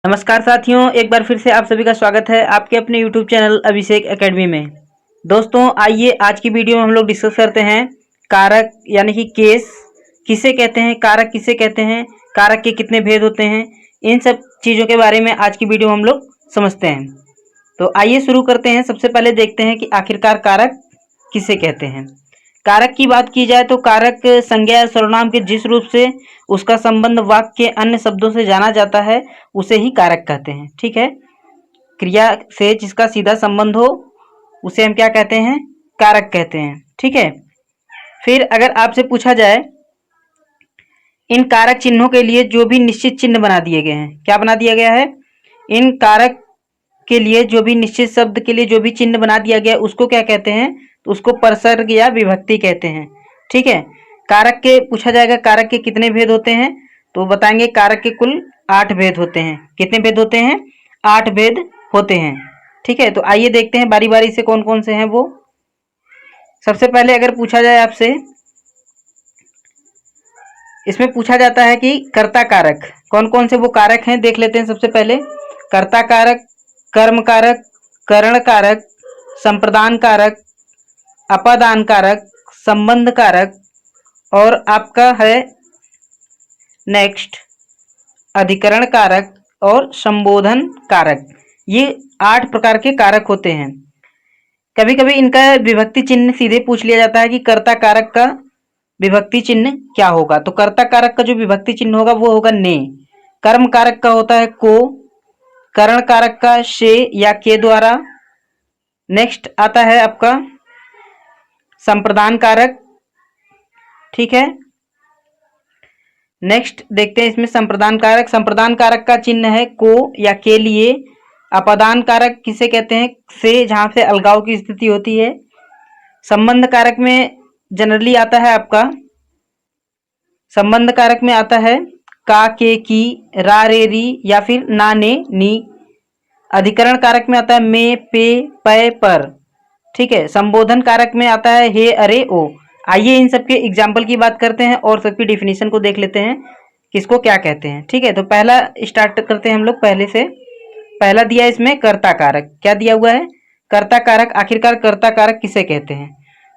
नमस्कार साथियों, एक बार फिर से आप सभी का स्वागत है आपके अपने यूट्यूब चैनल अभिषेक एकेडमी में। दोस्तों आइए आज की वीडियो में हम लोग डिस्कस करते हैं कारक यानी कि केस किसे कहते हैं, कारक किसे कहते हैं, कारक के कितने भेद होते हैं, इन सब चीज़ों के बारे में आज की वीडियो में हम लोग समझते हैं। तो आइए शुरू करते हैं। सबसे पहले देखते हैं कि आखिरकार कारक किसे कहते हैं। कारक की बात की जाए तो कारक संज्ञा या सर्वनाम के जिस रूप से उसका संबंध वाक्य के अन्य शब्दों से जाना जाता है उसे ही कारक कहते हैं। ठीक है, क्रिया से जिसका सीधा संबंध हो उसे हम क्या कहते हैं, कारक कहते हैं। ठीक है, फिर अगर आपसे पूछा जाए इन कारक चिन्हों के लिए जो भी निश्चित चिन्ह बना दिए गए हैं, क्या बना दिया गया है, इन कारक के लिए जो भी निश्चित शब्द के लिए जो भी चिन्ह बना दिया गया उसको क्या कहते हैं, तो उसको परसर्ग या विभक्ति कहते हैं। ठीक है, कारक के पूछा जाएगा कारक के कितने भेद होते हैं, तो बताएंगे कारक के कुल 8 भेद होते हैं। कितने भेद होते हैं, 8 भेद होते हैं। ठीक है, तो आइए देखते हैं बारी बारी से कौन कौन से हैं वो। सबसे पहले अगर पूछा जाए आपसे, इसमें पूछा जाता है कि कर्ता कारक कौन कौन से वो कारक हैं, देख लेते हैं। सबसे पहले कर्ता कारक, कर्म कारक, करण कारक, संप्रदान कारक, अपादान कारक, संबंध कारक और आपका है नेक्स्ट अधिकरण कारक और संबोधन कारक। ये 8 प्रकार के कारक होते हैं। कभी कभी इनका विभक्ति चिन्ह सीधे पूछ लिया जाता है कि कर्ता कारक का विभक्ति चिन्ह क्या होगा, तो कर्ता कारक का जो विभक्ति चिन्ह होगा वो होगा ने। कर्म कारक का होता है को, करण कारक का शे या के द्वारा। नेक्स्ट आता है आपका संप्रदान कारक। ठीक है, नेक्स्ट देखते हैं इसमें संप्रदान कारक। संप्रदान कारक का चिन्ह है को या के लिए। अपादान कारक किसे कहते हैं, से जहां से अलगाव की स्थिति होती है। संबंध कारक में जनरली आता है आपका, संबंध कारक में आता है का, के, की, रा, रे, री या फिर ना, ने, नी। अधिकरण कारक में आता है में, पे, पय, पर। ठीक है, संबोधन कारक में आता है हे, अरे, ओ। आइए इन सबके एग्जाम्पल की बात करते हैं और सबकी डिफिनीशन को देख लेते हैं किसको क्या कहते हैं। ठीक है, तो पहला स्टार्ट करते हैं हम लोग पहले से। पहला दिया इसमें कर्ता कारक, क्या दिया हुआ है, कर्ता कारक। आखिरकार कर्ता कारक किसे कहते हैं।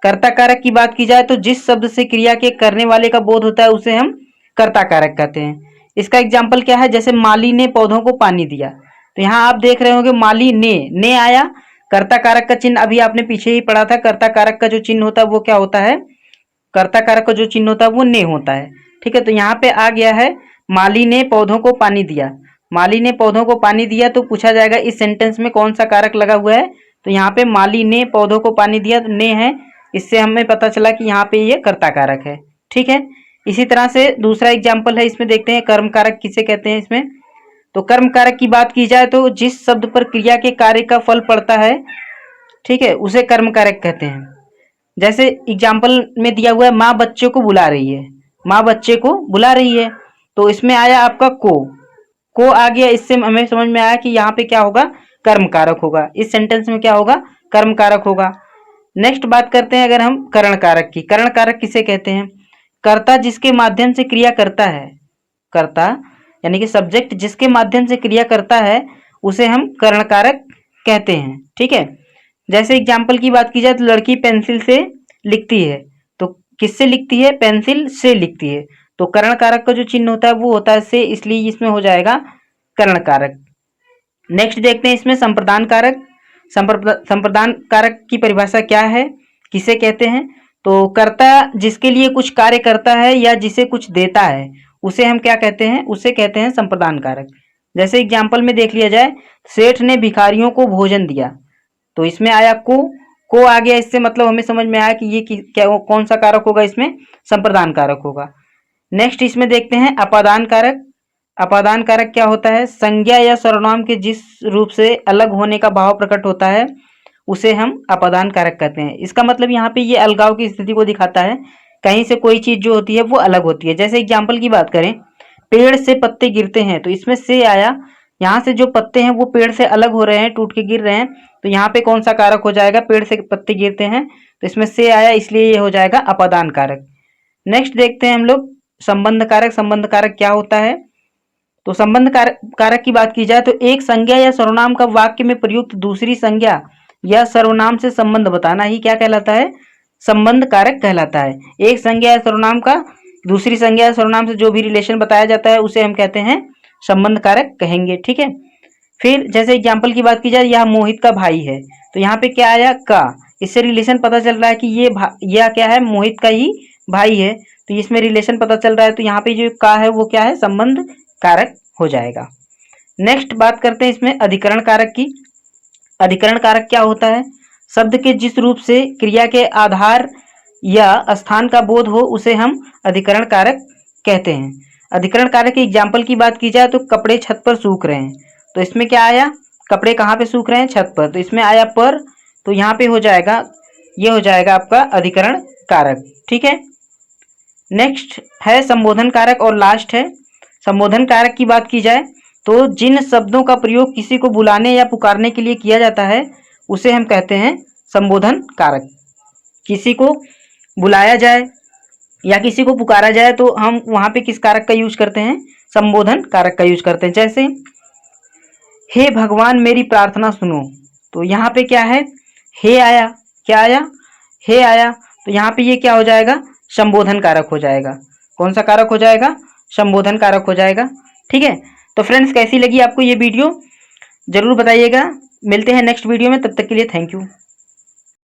कर्ता कारक की बात की जाए तो जिस शब्द से क्रिया के करने वाले का बोध होता है उसे हम कर्ता कारक कहते हैं। इसका एग्जाम्पल क्या है, जैसे माली ने पौधों को पानी दिया, तो यहाँ आप देख रहे होंगे माली ने आया, कर्ता कारक का चिन्ह अभी आपने पीछे ही पढ़ा था। कर्ता कारक का जो चिन्ह होता है वो क्या होता है, कर्ता कारक का जो चिन्ह होता है वो ने होता है। ठीक है, तो यहाँ पे आ गया है माली ने पौधों को पानी दिया। माली ने पौधों को पानी दिया, तो पूछा जाएगा इस सेंटेंस में कौन सा कारक लगा हुआ है, तो यहाँ पे माली ने पौधों को पानी दिया, तो ने है। इससे हमें पता चला कि यहाँ पे ये कर्ता कारक है। ठीक है, इसी तरह से दूसरा एग्जाम्पल है, इसमें देखते हैं कर्म कारक किसे कहते हैं। इसमें तो कर्म कारक की बात की जाए तो जिस शब्द पर क्रिया के कार्य का फल पड़ता है, ठीक है, उसे कर्म कारक कहते हैं। जैसे एग्जाम्पल में दिया हुआ है माँ बच्चे को बुला रही है, माँ बच्चे को बुला रही है, तो इसमें आया आपका को आ गया। इससे हमें समझ में आया कि यहाँ पे क्या होगा, कर्म कारक होगा। इस सेंटेंस में क्या होगा, कर्म कारक होगा। नेक्स्ट बात करते हैं अगर हम करण कारक की। करण कारक किसे कहते हैं, कर्ता जिसके माध्यम से क्रिया करता है, कर्ता यानी कि सब्जेक्ट जिसके माध्यम से क्रिया करता है उसे हम करण कारक कहते हैं। ठीक है, जैसे एग्जाम्पल की बात की जाए तो लड़की पेंसिल से लिखती है, तो किससे लिखती है, पेंसिल से लिखती है, तो करण कारक का जो चिन्ह होता है वो होता है से, इसलिए इसमें हो जाएगा करण कारक। नेक्स्ट देखते हैं इसमें संप्रदान कारक। संप्रदान कारक की परिभाषा क्या है, किसे कहते हैं, तो कर्ता जिसके लिए कुछ कार्य करता है या जिसे कुछ देता है उसे हम क्या कहते हैं, उसे कहते हैं संप्रदान कारक। जैसे एग्जाम्पल में देख लिया जाए, सेठ ने भिखारियों को भोजन दिया, तो इसमें आया को आ गया। इससे मतलब हमें समझ में आया कि ये क्या कौन सा कारक होगा, इसमें संप्रदान कारक होगा। नेक्स्ट इसमें देखते हैं अपादान कारक। अपादान कारक क्या होता है, संज्ञा या सर्वनाम के जिस रूप से अलग होने का भाव प्रकट होता है उसे हम अपादान कारक कहते हैं। इसका मतलब यहाँ पे ये अलगाव की स्थिति को दिखाता है, कहीं से कोई चीज जो होती है वो अलग होती है। जैसे एग्जाम्पल की बात करें, पेड़ से पत्ते गिरते हैं, तो इसमें से आया, यहाँ से जो पत्ते हैं वो पेड़ से अलग हो रहे हैं, टूट के गिर रहे हैं, तो यहाँ पे कौन सा कारक हो जाएगा, पेड़ से पत्ते गिरते हैं, तो इसमें से आया, इसलिए ये हो जाएगा अपादान कारक। नेक्स्ट देखते हैं हम लोग संबंध कारक। संबंध कारक क्या होता है, तो संबंध कारक की बात की जाए तो एक संज्ञा या सर्वनाम का वाक्य में प्रयुक्त दूसरी संज्ञा या सर्वनाम से संबंध बताना ही क्या कहलाता है, संबंध कारक कहलाता है। एक संज्ञा या सर्वनाम का दूसरी संज्ञा या सर्वनाम से जो भी रिलेशन बताया जाता है उसे हम कहते हैं संबंध कारक कहेंगे। ठीक है, फिर जैसे एग्जाम्पल की बात की जाए, यह मोहित का भाई है, तो यहाँ पे क्या आया, का। इससे रिलेशन पता चल रहा है कि यह क्या है, मोहित का ही भाई है, तो इसमें रिलेशन पता चल रहा है, तो यहाँ पे जो का है वो क्या है, संबंध कारक हो जाएगा। नेक्स्ट बात करते हैं इसमें अधिकरण कारक की। अधिकरण कारक क्या होता है, शब्द के जिस रूप से क्रिया के आधार या स्थान का बोध हो उसे हम अधिकरण कारक कहते हैं। अधिकरण कारक की एग्जाम्पल की बात की जाए तो कपड़े छत पर सूख रहे हैं, तो इसमें क्या आया, कपड़े कहाँ पे सूख रहे हैं, छत पर, तो इसमें आया पर, तो यहाँ पे हो जाएगा, ये हो जाएगा आपका अधिकरण कारक। ठीक है, नेक्स्ट है संबोधन कारक और लास्ट है संबोधन कारक की बात की जाए तो जिन शब्दों का प्रयोग किसी को बुलाने या पुकारने के लिए किया जाता है उसे हम कहते हैं संबोधन कारक। किसी को बुलाया जाए या किसी को पुकारा जाए तो हम वहाँ पे किस कारक का यूज करते हैं, संबोधन कारक का यूज करते हैं। जैसे हे भगवान मेरी प्रार्थना सुनो, तो यहाँ पे क्या है, हे आया, क्या आया, हे आया, तो यहाँ पे ये क्या हो जाएगा, संबोधन कारक हो जाएगा। कौन सा कारक हो जाएगा, संबोधन कारक हो जाएगा। ठीक है, तो फ्रेंड्स कैसी लगी आपको ये वीडियो जरूर बताइएगा। मिलते हैं नेक्स्ट वीडियो में, तब तक के लिए थैंक यू।